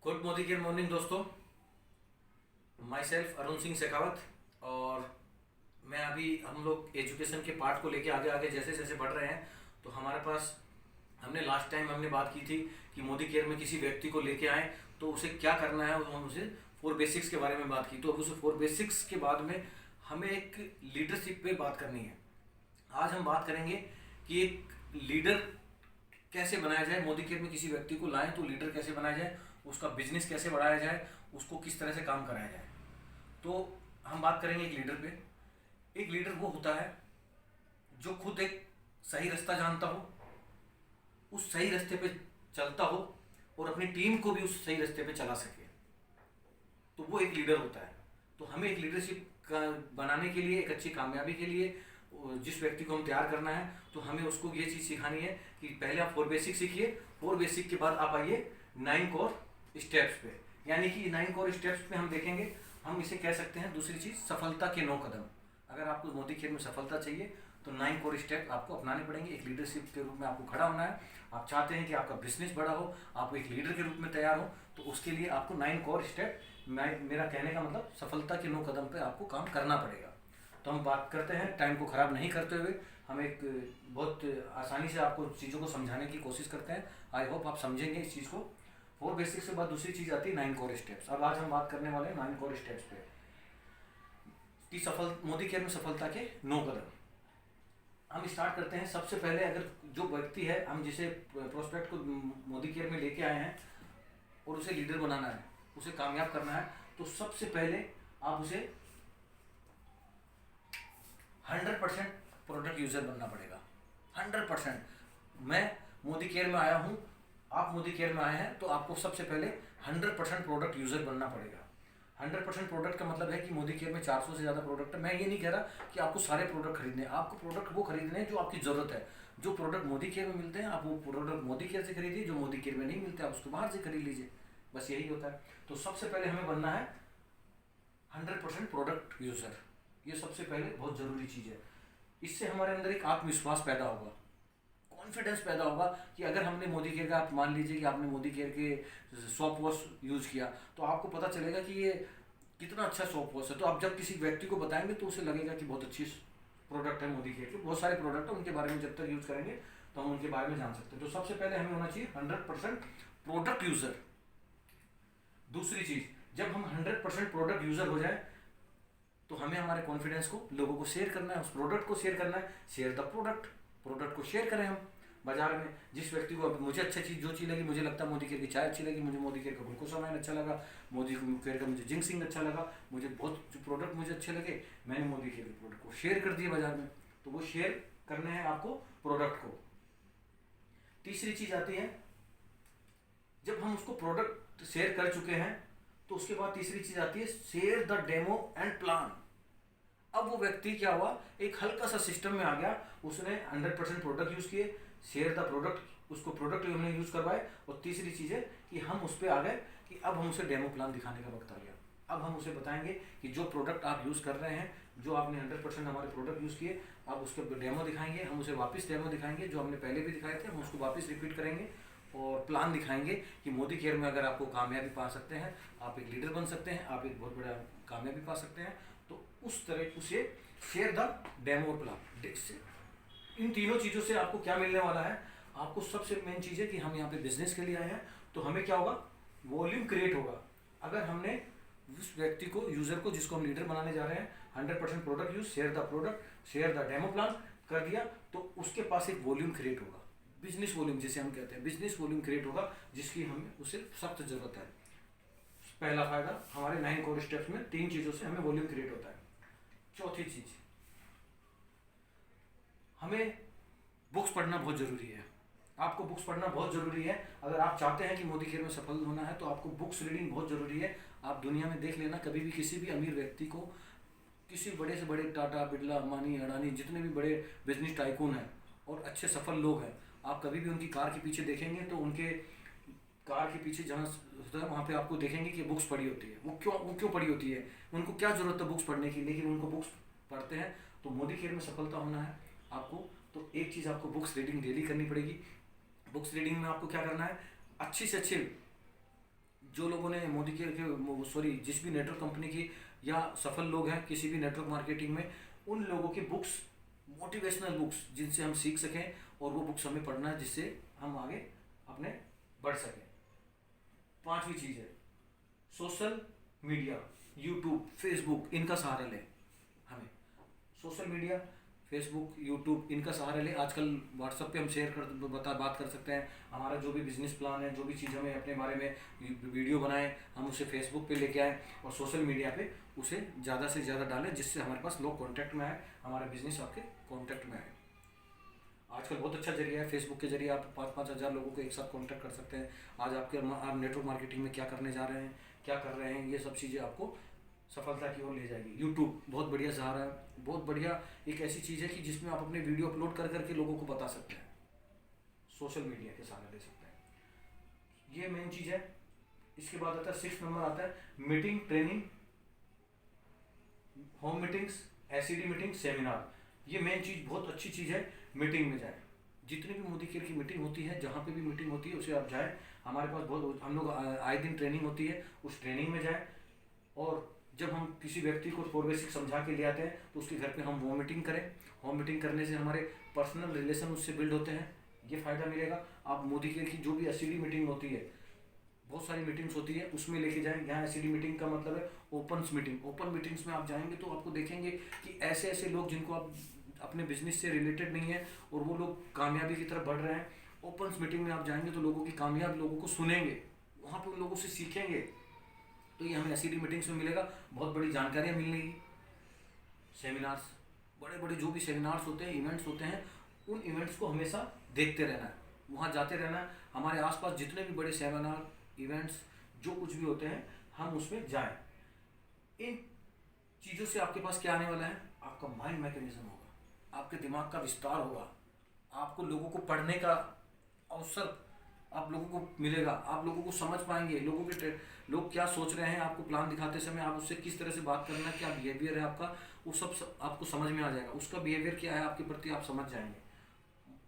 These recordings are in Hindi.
गुड मोदी के मॉर्निंग दोस्तों। My self Arun Singh Shekhawat. और मैं अभी हम लोग एजुकेशन के पार्ट को लेके आगे आगे जैसे जैसे बढ़ रहे हैं, तो हमारे पास हमने लास्ट टाइम हमने बात की थी कि मोदी केयर में किसी व्यक्ति को लेके आए तो उसे क्या करना है, हम उसे फोर बेसिक्स के बारे में बात की। तो अब उसे फोर बेसिक्स के बाद में हमें एक लीडरशिप पे बात करनी है। आज हम बात करेंगे कि एक लीडर कैसे बनाया जाए। मोदी केयर में किसी व्यक्ति को लाएं तो लीडर कैसे बनाया जाए, उसका बिजनेस कैसे बढ़ाया जाए, उसको किस तरह से काम कराया जाए। तो हम बात करेंगे एक लीडर पे। एक लीडर वो होता है जो खुद एक सही रास्ता जानता हो, उस सही रास्ते पे चलता हो और अपनी टीम को भी उस सही रास्ते पे चला सके, तो वो एक लीडर होता है। तो हमें एक लीडरशिप का बनाने के लिए, एक अच्छी कामयाबी के लिए जिस व्यक्ति को हम तैयार करना है, तो हमें उसको ये चीज़ सिखानी है कि पहले आप फोर बेसिक सीखिए। फोर बेसिक के बाद आप आइए 9 कोर स्टेप्स पे। यानी कि 9 कोर स्टेप्स पे हम देखेंगे, हम इसे कह सकते हैं दूसरी चीज़ सफलता के 9 कदम। अगर आपको मोदी केयर में सफलता चाहिए तो 9 कोर स्टेप आपको अपनाने पड़ेंगे। एक लीडरशिप के रूप में आपको खड़ा होना है। आप चाहते हैं कि आपका बिजनेस बड़ा हो, आप एक लीडर के रूप में तैयार हो, तो उसके लिए आपको 9 कोर स्टेप, मेरा कहने का मतलब सफलता के 9 कदम पे आपको काम करना पड़ेगा। तो हम बात करते हैं, टाइम को ख़राब नहीं करते हुए हम एक बहुत आसानी से आपको चीज़ों को समझाने की कोशिश करते हैं। आई होप आप समझेंगे इस चीज़ को। फोर बेसिक्स के बाद दूसरी चीज़ आती है 9 कोर स्टेप्स। अब आज हम बात करने वाले हैं 9 कोर स्टेप्स पे कि मोदी केयर में सफलता के 9 कदम। हम स्टार्ट करते हैं। सबसे पहले अगर जो व्यक्ति है, हम जिसे प्रोस्पेक्ट को मोदी केयर में लेके आए हैं और उसे लीडर बनाना है, उसे कामयाब करना है, तो सबसे पहले आप उसे 100% प्रोडक्ट यूज़र बनना पड़ेगा। 100%। मैं मोदी केयर में आया हूँ, आप मोदी केयर में आए हैं, तो आपको सबसे पहले 100% प्रोडक्ट यूज़र बनना पड़ेगा। 100% प्रोडक्ट का मतलब है कि मोदी केयर में 400 से ज़्यादा प्रोडक्ट है। मैं ये नहीं कह रहा कि आपको सारे प्रोडक्ट खरीदने हैं। आपको प्रोडक्ट वो खरीदने हैं जो आपकी ज़रूरत है। जो प्रोडक्ट मोदी केयर में मिलते हैं आप वो प्रोडक्ट मोदी केयर से खरीदिए, जो मोदी केयर में नहीं मिलते आप उसको बाहर से खरीद लीजिए। बस यही होता है। तो सबसे पहले हमें बनना है 100% प्रोडक्ट यूज़र। ये सबसे पहले बहुत ज़रूरी चीज़ है। इससे हमारे अंदर एक आत्मविश्वास पैदा होगा, कॉन्फिडेंस पैदा होगा कि अगर हमने मोदी केयर का, आप मान लीजिए कि आपने मोदी केयर के सॉप वॉश यूज़ किया, तो आपको पता चलेगा कि ये कितना अच्छा सॉप वॉश है। तो आप जब किसी व्यक्ति को बताएंगे तो उसे लगेगा कि बहुत अच्छी प्रोडक्ट है मोदी केयर के। बहुत सारे प्रोडक्ट है, उनके बारे में जब तक यूज़ करेंगे तो हम उनके बारे में जान सकते हैं। तो सबसे पहले हमें होना चाहिए 100% प्रोडक्ट यूज़र। दूसरी चीज़, जब हम 100% प्रोडक्ट यूज़र हो जाए तो हमें हमारे कॉन्फिडेंस को लोगों को शेयर करना है, उस प्रोडक्ट को शेयर करना है। Share the product. प्रोडक्ट को शेयर करें हम बाजार में। जिस व्यक्ति को, मुझे अच्छा चीज़ जो चीज़ लगी, मुझे लगता है मोदी केयर की चाय अच्छी लगी, मुझे मोदी केयर का ग्लूकोसामाइन अच्छा लगा, मोदी केयर का मुझे जिंक्सिंग अच्छा लगा, मुझे बहुत जो प्रोडक्ट मुझे अच्छे लगे, मैंने मोदी केयर के प्रोडक्ट को शेयर कर दिया बाजार में। तो वो शेयर करने हैं आपको प्रोडक्ट को। तीसरी चीज़ आती है, जब हम उसको प्रोडक्ट शेयर कर चुके हैं तो उसके बाद तीसरी चीज़ आती है share the demo and plan. अब वो व्यक्ति क्या हुआ, एक हल्का सा सिस्टम में आ गया, उसने 100% प्रोडक्ट यूज़ किए, शेयर द प्रोडक्ट, उसको प्रोडक्ट हमने यूज़ करवाए। और तीसरी चीज़ है कि हम उस पर आ गए कि अब हम उसे डेमो प्लान दिखाने का वक्त आ गया। अब हम उसे बताएंगे कि जो प्रोडक्ट आप यूज़ कर रहे हैं, जो आपने 100% हमारे प्रोडक्ट यूज़ किए, आप उसके डेमो दिखाएंगे, हम उसे वापस डेमो दिखाएंगे, जो हमने पहले भी दिखाए थे हम उसको वापस रिपीट करेंगे। और प्लान दिखाएंगे कि मोदी केयर में अगर आपको कामयाबी पा सकते हैं, आप एक लीडर बन सकते हैं, आप एक बहुत बड़ा कामयाबी पा सकते हैं, तो उस तरह उसे शेयर द डेमो प्लान। इन तीनों चीज़ों से आपको क्या मिलने वाला है, आपको सबसे मेन चीज़ है कि हम यहाँ पे बिजनेस के लिए आए हैं, तो हमें क्या होगा, वॉल्यूम क्रिएट होगा। अगर हमने उस व्यक्ति को, यूज़र को, जिसको हम लीडर बनाने जा रहे हैं, 100% product use, share the product, share the demo plan कर दिया, तो उसके पास एक वॉल्यूम क्रिएट होगा। बिजनेस वॉल्यूम जिसे हम कहते हैं, बिजनेस वॉल्यूम क्रिएट होगा, जिसकी हमें उसे सख्त जरूरत है। पहला फायदा हमारे 9 कोर स्टेप्स में 3 चीज़ों से हमें वॉल्यूम क्रिएट होता है। चौथी चीज, हमें बुक्स पढ़ना बहुत ज़रूरी है। आपको बुक्स पढ़ना बहुत ज़रूरी है। अगर आप चाहते हैं कि मोदी केयर में सफल होना है तो आपको बुक्स रीडिंग बहुत ज़रूरी है। आप दुनिया में देख लेना, कभी भी किसी भी अमीर व्यक्ति को, किसी बड़े से बड़े टाटा, बिरला, अंबानी, अडानी, जितने भी बड़े बिजनेस टाइकून हैं और अच्छे सफल लोग हैं, आप कभी भी उनकी कार के पीछे देखेंगे तो उनके कार के पीछे जहाँ होता है वहाँ पे आपको देखेंगे कि बुक्स पढ़ी होती है। वो क्यों पढ़ी होती है, उनको क्या ज़रूरत है बुक्स पढ़ने की, लेकिन उनको बुक्स पढ़ते हैं। तो मोदी केयर में सफलता होना है आपको, तो एक चीज़ आपको बुक्स रीडिंग डेली करनी पड़ेगी। बुक्स रीडिंग में आपको क्या करना है, अच्छी से अच्छे जो लोग ने मोदी के सॉरी जिस भी नेटवर्क कंपनी की या सफल लोग हैं किसी भी नेटवर्क मार्केटिंग में, उन लोगों की बुक्स, मोटिवेशनल बुक्स जिनसे हम सीख सकें, और वो बुक्स हमें पढ़ना है जिससे हम आगे अपने बढ़ सकें। पांचवी चीज़ है सोशल मीडिया, यूट्यूब, फेसबुक, इनका सहारा लें। हमें सोशल मीडिया, फेसबुक, यूट्यूब, इनका सहारा लें। आजकल व्हाट्सएप पे हम शेयर कर बात कर सकते हैं। हमारा जो भी बिजनेस प्लान है, जो भी चीज़ हमें अपने बारे में वीडियो बनाएं, हम उसे फेसबुक पे लेके आएँ और सोशल मीडिया पे उसे ज़्यादा से ज़्यादा डालें, जिससे हमारे पास लोग कॉन्टैक्ट में आए, हमारा बिजनेस आपके कॉन्टैक्ट में आए। आजकल बहुत अच्छा जरिया है, फेसबुक के जरिए आप 5-5 हज़ार लोगों को एक साथ कांटेक्ट कर सकते हैं। आज आप नेटवर्क मार्केटिंग में क्या करने जा रहे हैं, क्या कर रहे हैं, ये सब चीज़ें आपको सफलता की ओर ले जाएगी। यूट्यूब बहुत बढ़िया सहारा है, बहुत बढ़िया एक ऐसी चीज़ है कि जिसमें आप अपने वीडियो अपलोड कर करके लोगों को बता सकते हैं। सोशल मीडिया के सहारा ले सकते हैं, ये मेन चीज़ है। इसके बाद आता है 6 नंबर आता है meeting, training, home meetings, SED meeting, seminar. ये मेन चीज़, बहुत अच्छी चीज़ है। मीटिंग में जाए, जितनी भी मोदी केयर की मीटिंग होती है, जहाँ पे भी मीटिंग होती है उसे आप जाएँ। हमारे पास बहुत, हम लोग आए दिन ट्रेनिंग होती है, उस ट्रेनिंग में जाएँ। और जब हम किसी व्यक्ति को 4 बेसिक समझा के ले आते हैं तो उसके घर पे हम होम मीटिंग करें। होम मीटिंग करने से हमारे पर्सनल रिलेशन उससे बिल्ड होते हैं, ये फ़ायदा मिलेगा। आप मोदी केयर की जो भी एसईडी मीटिंग होती है, बहुत सारी मीटिंग्स होती है, उसमें लेके जाएं। यहाँ एसईडी मीटिंग का मतलब है ओपन मीटिंग। ओपन मीटिंग्स में आप जाएंगे तो आपको देखेंगे कि ऐसे ऐसे लोग जिनको आप अपने बिजनेस से रिलेटेड नहीं है और वो लोग कामयाबी की तरफ बढ़ रहे हैं। ओपन मीटिंग में आप जाएंगे तो लोगों की कामयाब लोगों को सुनेंगे, वहाँ पे उन लोगों से सीखेंगे। तो ये हमें एसईडी मीटिंग्स में मिलेगा, बहुत बड़ी जानकारियाँ मिलेंगी। सेमिनार्स, बड़े बड़े जो भी सेमिनार्स होते हैं, इवेंट्स होते हैं, उन इवेंट्स को हमेशा देखते रहना है, वहाँ जाते रहना है। हमारे आसपास जितने भी बड़े सेमिनार, इवेंट्स, जो कुछ भी होते हैं, हम उसमें जाएं। इन चीज़ों से आपके पास क्या आने वाला है, आपका माइंड मैकेनिज्म होगा, आपके दिमाग का विस्तार होगा, आपको लोगों को पढ़ने का अवसर आप लोगों को मिलेगा, आप लोगों को समझ पाएंगे, लोग क्या सोच रहे हैं। आपको प्लान दिखाते समय आप उससे किस तरह से बात करना है, क्या बिहेवियर है आपका, वो सब आपको समझ में आ जाएगा। उसका बिहेवियर क्या है आपके प्रति, आप समझ जाएंगे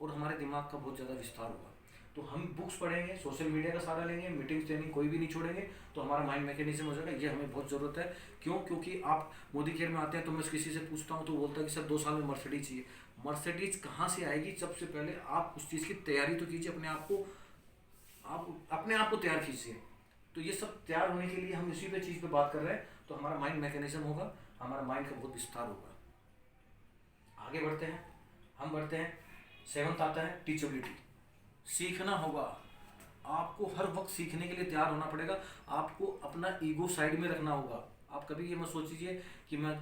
और हमारे दिमाग का बहुत ज़्यादा विस्तार होगा। तो हम बुक्स पढ़ेंगे, सोशल मीडिया का सहारा लेंगे, मीटिंग्स, ट्रेनिंग कोई भी नहीं छोड़ेंगे, तो हमारा माइंड मैकेनिज्म हो जाएगा। ये हमें बहुत ज़रूरत है। क्यों? क्योंकि आप मोदी केयर में आते हैं तो मैं किसी से पूछता हूँ तो बोलता है कि सर 2 साल में मर्सिडीज चाहिए। मर्सिडीज कहाँ से आएगी? सबसे पहले आप उस चीज़ की तैयारी तो कीजिए, अपने आप को, आप अपने आप को तैयार कीजिए। तो ये सब तैयार होने के लिए हम इसी पे चीज़ पे बात कर रहे हैं, तो हमारा माइंड मैकेनिज्म होगा, हमारा माइंड का बहुत विस्तार होगा। आगे बढ़ते हैं, हम बढ़ते हैं। 7th आता है टीचेबिलिटी, सीखना होगा। आपको हर वक्त सीखने के लिए तैयार होना पड़ेगा। आपको अपना ईगो साइड में रखना होगा। आप कभी ये मत सोचिए कि मैं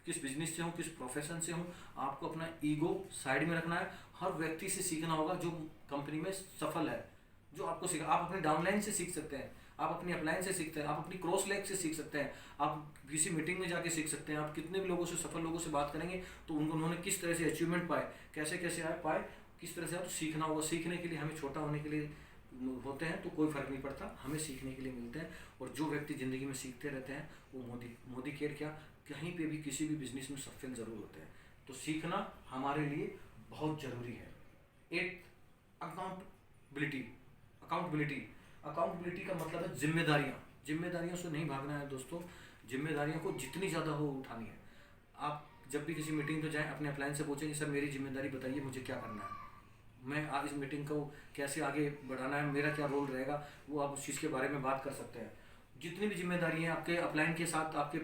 किस बिजनेस से हूँ, किस प्रोफेशन से हूँ। आपको अपना ईगो साइड में रखना है। हर व्यक्ति से सीखना होगा जो कंपनी में सफल है, जो आपको सीखा। आप अपने डाउनलाइन से सीख सकते हैं, आप अपनी अपलाइन से सीखते हैं, आप अपनी क्रॉस लेग से सीख सकते हैं, आप किसी मीटिंग में जाके सीख सकते हैं। आप कितने भी लोगों से, सफल लोगों से बात करेंगे तो उन्होंने किस तरह से अचीवमेंट पाए, कैसे कैसे पाए, किस तरह से। तो सीखना होगा। सीखने के लिए हमें छोटा होने के लिए होते हैं तो कोई फ़र्क नहीं पड़ता, हमें सीखने के लिए मिलते हैं। और जो व्यक्ति ज़िंदगी में सीखते रहते हैं वो मोदी केयर क्या, कहीं पे भी किसी भी बिजनेस में सफल ज़रूर होते हैं। तो सीखना हमारे लिए बहुत ज़रूरी है। 8 अकाउंटेबिलिटी। अकाउंटेबिलिटी का मतलब है जिम्मेदारियाँ। जिम्मेदारियों से नहीं भागना है दोस्तों, जिम्मेदारियों को जितनी ज़्यादा हो उठानी है। आप जब भी किसी मीटिंग पे जाएं, अपने अपलाइन से पूछें कि सर मेरी जिम्मेदारी बताइए, मुझे क्या करना है, मैं आज इस मीटिंग को कैसे आगे बढ़ाना है, मेरा क्या रोल रहेगा, वो आप उस चीज़ के बारे में बात कर सकते हैं। जितनी भी जिम्मेदारी हैं आपके अपलाइन के साथ, आपके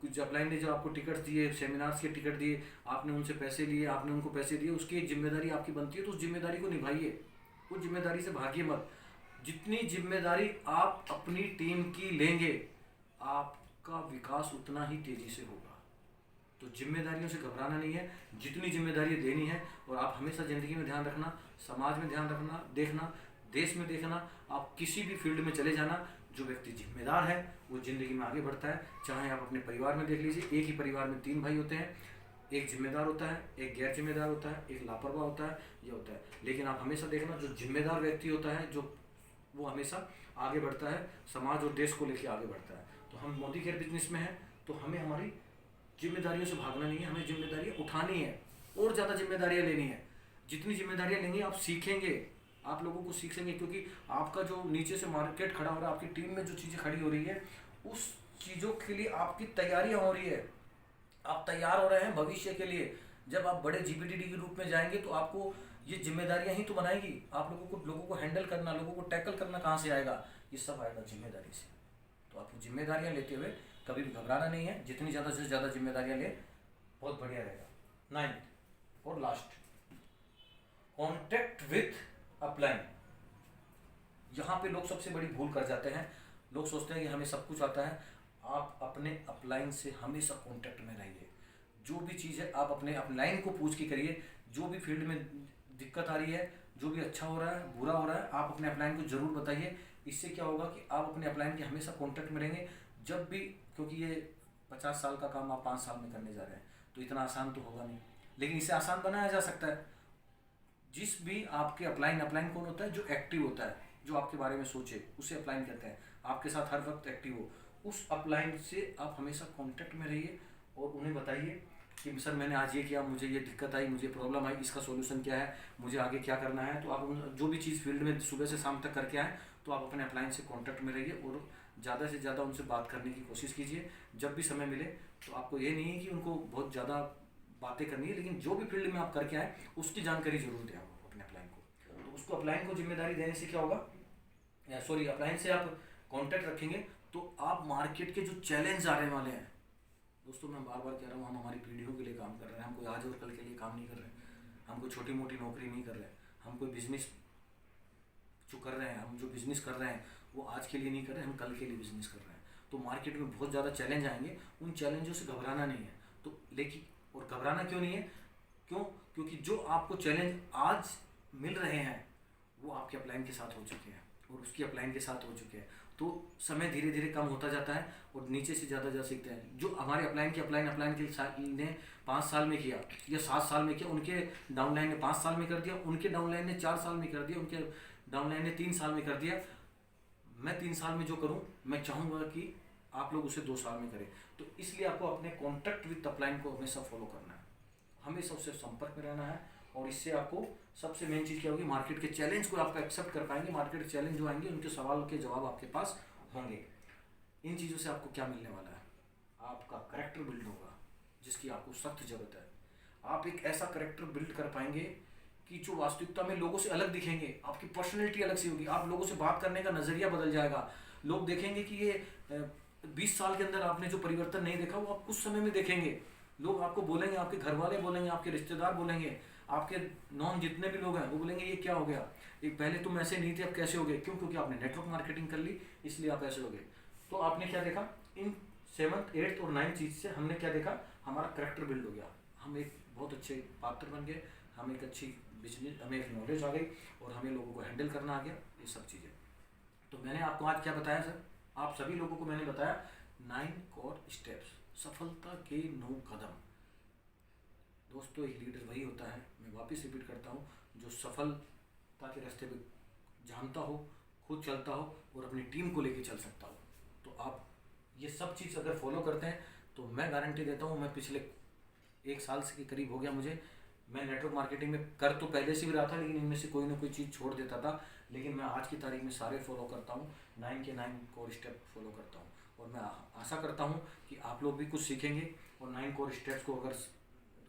कुछ अपलाइन ने जो आपको टिकट दिए, सेमिनार्स के टिकट दिए, आपने उनसे पैसे लिए, आपने उनको पैसे दिए, उसकी एक जिम्मेदारी आपकी बनती है। तो उस जिम्मेदारी को निभाइए, उस जिम्मेदारी से भागिए मत। जितनी जिम्मेदारी आप अपनी टीम की लेंगे, आपका विकास उतना ही तेज़ी से होगा। तो जिम्मेदारियों से घबराना नहीं है, जितनी जिम्मेदारी देनी है। और आप हमेशा ज़िंदगी में ध्यान रखना, समाज में ध्यान रखना, देखना, देश में देखना, आप किसी भी फील्ड में चले जाना, जो व्यक्ति जिम्मेदार है वो ज़िंदगी में आगे बढ़ता है। चाहे आप अपने परिवार में देख लीजिए, एक ही परिवार में 3 भाई होते हैं, एक जिम्मेदार होता है, एक गैर जिम्मेदार होता है, एक लापरवाह होता है, ये होता है। लेकिन आप हमेशा देखना, जो जिम्मेदार व्यक्ति होता है, जो वो हमेशा आगे बढ़ता है, समाज और देश को लेकर आगे बढ़ता है। तो हम मोदी केयर बिजनेस में हैं, तो हमें हमारी जिम्मेदारियों से भागना नहीं है, हमें जिम्मेदारियाँ उठानी है और ज़्यादा जिम्मेदारियाँ लेनी है। जितनी जिम्मेदारियाँ लेंगे आप सीखेंगे, आप लोगों को सीखेंगे, क्योंकि आपका जो नीचे से मार्केट खड़ा हो रहा है, आपकी टीम में जो चीज़ें खड़ी हो रही है, उस चीज़ों के लिए आपकी तैयारियां हो रही है, आप तैयार हो रहे हैं भविष्य के लिए। जब आप बड़े जीपीटीडी के रूप में जाएंगे तो आपको ये जिम्मेदारियां ही तो बनाएगी। आप लोगों को हैंडल करना, लोगों को टैकल करना कहाँ से आएगा? ये सब आएगा जिम्मेदारी से। तो आपको जिम्मेदारियां लेते हुए कभी भी घबराना नहीं है, जितनी ज़्यादा से ज़्यादा जिम्मेदारियां ले, बहुत बढ़िया रहेगा। 9th और लास्ट, कॉन्टेक्ट विथ अपलाइन। यहाँ पे लोग सबसे बड़ी भूल कर जाते हैं। लोग सोचते हैं कि हमें सब कुछ आता है। आप अपने अपलाइन से हमेशा कांटेक्ट में रहिए। जो भी चीज़ है आप अपने अपलाइन को पूछ के करिए। जो भी फील्ड में दिक्कत आ रही है, जो भी अच्छा हो रहा है, बुरा हो रहा है, आप अपने अपलाइन को ज़रूर बताइए। इससे क्या होगा कि आप अपने अपलाइन के हमेशा कांटेक्ट में रहेंगे। जब भी, क्योंकि ये 50 साल का काम आप 5 साल में करने जा रहे हैं, तो इतना आसान तो होगा नहीं, लेकिन इसे आसान बनाया जा सकता है। जिस भी आपके अपलाइन कौन होता है? जो एक्टिव होता है, जो आपके बारे में सोचे, उसे अपलाइन कहते हैं। आपके साथ हर वक्त एक्टिव हो, उस अपलाइन से आप हमेशा कांटेक्ट में रहिए और उन्हें बताइए कि सर मैंने आज ये किया, मुझे ये दिक्कत आई, मुझे प्रॉब्लम आई, इसका सॉल्यूशन क्या है, मुझे आगे क्या करना है। तो आप जो भी चीज़ फील्ड में सुबह से शाम तक करके आए, तो आप अपने अपलाइन से कांटेक्ट में रहिए और ज़्यादा से ज़्यादा उनसे बात करने की कोशिश कीजिए जब भी समय मिले। तो आपको ये नहीं है कि उनको बहुत ज़्यादा बातें करनी है, लेकिन जो भी फील्ड में आप करके आए उसकी जानकारी जरूर दें आप अपने अपलाइन को। तो उसको अपलाइन को जिम्मेदारी देने से क्या होगा, सॉरी, अपलाइन से आप कांटेक्ट रखेंगे तो आप मार्केट के जो चैलेंज आने वाले हैं, दोस्तों मैं बार बार कह रहा हूँ, हम हमारी पीढ़ियों के लिए काम कर रहे हैं। हम कोई आज और कल के लिए काम नहीं कर रहे हैं। हम कोई छोटी मोटी नौकरी नहीं कर रहे हैं। हम कोई बिजनेस जो कर रहे हैं, हम जो बिजनेस कर रहे हैं वो आज के लिए नहीं कर रहे हैं, हम कल के लिए बिजनेस कर रहे हैं। तो मार्केट में बहुत ज़्यादा चैलेंज आएंगे, उन चैलेंजों से घबराना नहीं है। तो लेकिन, और घबराना क्यों नहीं है? क्यों? क्योंकि जो आपको चैलेंज आज मिल रहे हैं वो आपके अपलाइन के साथ हो चुके हैं और उसकी अपलाइन के साथ हो चुके हैं। तो समय धीरे धीरे कम होता जाता है और नीचे से ज़्यादा सीखते हैं। जो हमारे अपलाइन के ने 5 साल में किया या 7 साल में किया, उनके डाउनलाइन ने 5 साल में कर दिया, उनके डाउनलाइन ने 4 साल में कर दिया, उनके डाउनलाइन ने 3 साल में कर दिया। मैं 3 साल में जो करूं, मैं चाहूँगा कि आप लोग उसे 2 साल में करें। तो इसलिए आपको अपने कॉन्टैक्ट विद अपलाइन को हमेशा फॉलो करना है, हमेशा उससे संपर्क में रहना है। और इससे आपको सबसे मेन चीज़ क्या होगी, मार्केट के चैलेंज को आप एक्सेप्ट कर पाएंगे। मार्केट के चैलेंज जो आएंगे उनके सवाल के जवाब आपके पास होंगे। इन चीज़ों से आपको क्या मिलने वाला है? आपका करेक्टर बिल्ड होगा, जिसकी आपको सख्त जरूरत है। आप एक ऐसा करेक्टर बिल्ड कर पाएंगे कि जो वास्तविकता में लोगों से अलग दिखेंगे। आपकी पर्सनैलिटी अलग सी होगी, आप लोगों से बात करने का नज़रिया बदल जाएगा। लोग देखेंगे कि ये 20 साल के अंदर आपने जो परिवर्तन नहीं देखा वो आप कुछ समय में देखेंगे। लोग आपको बोलेंगे, आपके घर वाले बोलेंगे, आपके रिश्तेदार बोलेंगे, आपके नॉन जितने भी लोग हैं वो बोलेंगे ये क्या हो गया, एक पहले तुम ऐसे नहीं थे अब कैसे हो गए। क्यों? क्योंकि आपने नेटवर्क मार्केटिंग कर ली, इसलिए आप ऐसे हो गए। तो आपने क्या देखा, इन 7th 8th और 9th चीज़ से हमने क्या देखा, हमारा करेक्टर बिल्ड हो गया। हम एक बहुत अच्छे पात्र बन गए, हम एक अच्छी बिजनेस, हमें एक नॉलेज आ गई और हमें लोगों को हैंडल करना आ गया, ये सब चीज़ें। तो मैंने आपको आज क्या बताया सर? आप सभी लोगों को मैंने बताया 9 कोर स्टेप्स, सफलता के 9 कदम। दोस्तों एक लीडर वही होता है, मैं वापस रिपीट करता हूँ, जो सफलता के रास्ते पे जानता हो, खुद चलता हो और अपनी टीम को लेके चल सकता हो। तो आप ये सब चीज़ अगर फॉलो करते हैं तो मैं गारंटी देता हूँ, मैं पिछले 1 साल से के करीब हो गया मुझे, मैं नेटवर्क मार्केटिंग में कर तो पहले से भी रहा था, लेकिन इनमें से कोई ना कोई चीज़ छोड़ देता था। लेकिन मैं आज की तारीख में सारे फॉलो करता हूँ, 9 के 9 कोर स्टेप फॉलो करता हूँ। और मैं आशा करता हूँ कि आप लोग भी कुछ सीखेंगे और 9 कोर स्टेप्स को अगर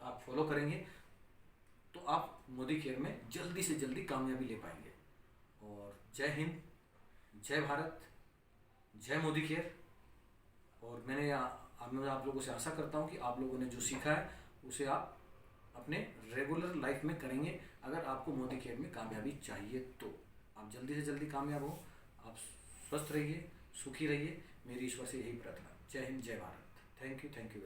आप फॉलो करेंगे तो आप मोदी केयर में जल्दी से जल्दी कामयाबी ले पाएंगे। और जय हिंद, जय भारत, जय मोदी केयर। और मैं आप लोगों से आशा करता हूँ कि आप लोगों ने जो सीखा है उसे आप अपने रेगुलर लाइफ में करेंगे। अगर आपको मोदी केयर में कामयाबी चाहिए तो आप जल्दी से जल्दी कामयाब हो। आप स्वस्थ रहिए, सुखी रहिए, मेरी ईश्वर से यही प्रार्थना। जय हिंद, जय भारत। Thank you.